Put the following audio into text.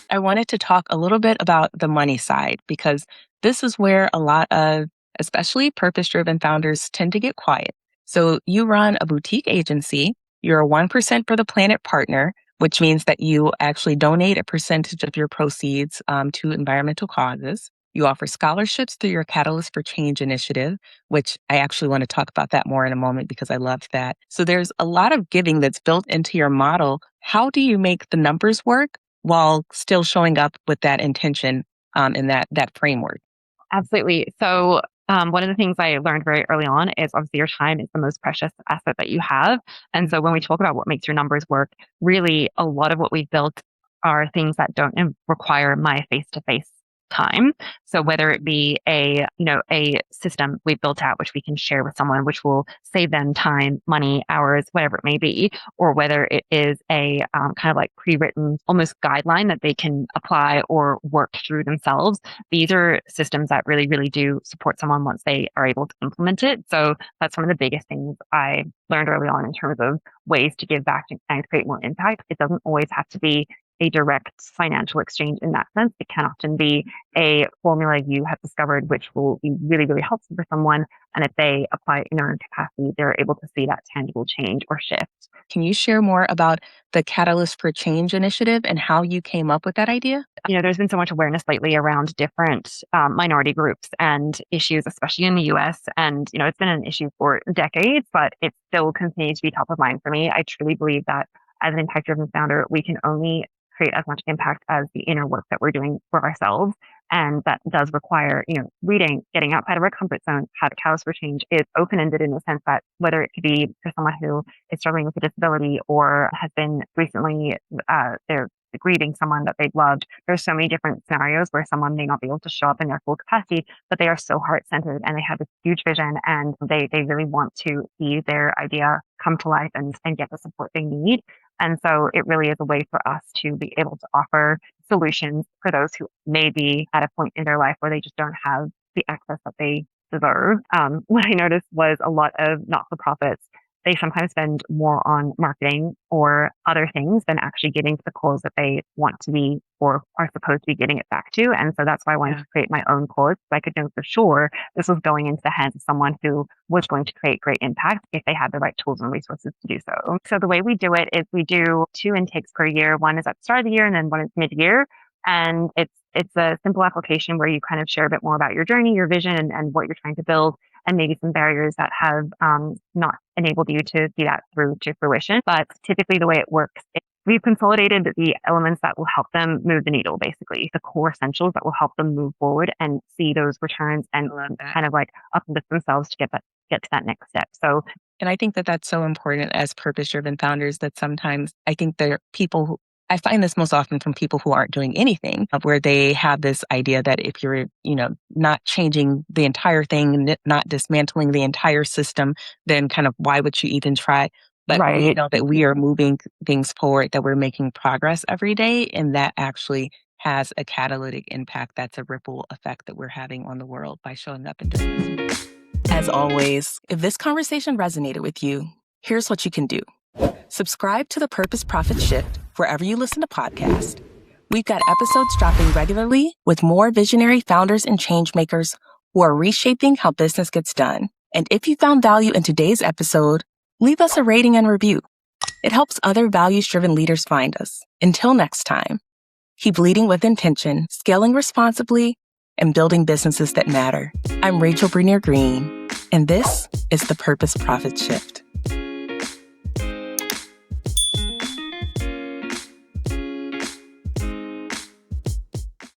I wanted to talk a little bit about the money side because this is where a lot of, especially purpose driven founders, tend to get quiet. So you run a boutique agency, you're a 1% for the Planet partner, which means that you actually donate a percentage of your proceeds to environmental causes. You offer scholarships through your Catalyst for Change initiative, which I actually want to talk about that more in a moment because I loved that. So there's a lot of giving that's built into your model. How do you make the numbers work while still showing up with that intention in that framework? Absolutely. So, one of the things I learned very early on is obviously your time is the most precious asset that you have. And so when we talk about what makes your numbers work, really a lot of what we've built are things that don't require my face-to-face time. So whether it be a system we've built out, which we can share with someone, which will save them time, money, hours, whatever it may be, or whether it is a kind of like pre-written almost guideline that they can apply or work through themselves. These are systems that really, really do support someone once they are able to implement it. So that's one of the biggest things I learned early on in terms of ways to give back and create more impact. It doesn't always have to be a direct financial exchange in that sense. It can often be a formula you have discovered, which will be really, really helpful for someone. And if they apply it in their own capacity, they're able to see that tangible change or shift. Can you share more about the Catalyst for Change initiative and how you came up with that idea? There's been so much awareness lately around different minority groups and issues, especially in the US. And, it's been an issue for decades, but it still continues to be top of mind for me. I truly believe that as an impact-driven founder, we can only create as much impact as the inner work that we're doing for ourselves. And that does require, reading, getting outside of our comfort zone. How to Catalyst for Change is open-ended in the sense that whether it could be for someone who is struggling with a disability or has been recently, they're grieving someone that they've loved. There's so many different scenarios where someone may not be able to show up in their full capacity, but they are so heart-centered and they have this huge vision and they really want to see their idea come to life and get the support they need. And so it really is a way for us to be able to offer solutions for those who may be at a point in their life where they just don't have the access that they deserve. What I noticed was a lot of not-for-profits, they sometimes spend more on marketing or other things than actually getting to the cause that they want to be or are supposed to be getting it back to. And so that's why I wanted to create my own cause. So I could know for sure this was going into the hands of someone who was going to create great impact if they had the right tools and resources to do so. So the way we do it is we do 2 intakes per year. One is at the start of the year and then one is mid-year. And it's a simple application where you kind of share a bit more about your journey, your vision, and what you're trying to build, and maybe some barriers that have not enabled you to see that through to fruition. But typically the way it works, we've consolidated the elements that will help them move the needle, basically, the core essentials that will help them move forward and see those returns and kind of like uplift themselves to get to that next step. So, and I think that that's so important as purpose-driven founders that sometimes I think there are people who, I find this most often from people who aren't doing anything, where they have this idea that if you're, not changing the entire thing, not dismantling the entire system, then kind of why would you even try? But right. we know that we are moving things forward, that we're making progress every day, and that actually has a catalytic impact. That's a ripple effect that we're having on the world by showing up and doing this. As always, if this conversation resonated with you, here's what you can do. Subscribe to The Purpose Profit Shift wherever you listen to podcasts. We've got episodes dropping regularly with more visionary founders and changemakers who are reshaping how business gets done. And if you found value in today's episode, leave us a rating and review. It helps other values-driven leaders find us. Until next time, keep leading with intention, scaling responsibly, and building businesses that matter. I'm Rachel Brunier Green, and this is The Purpose Profit Shift.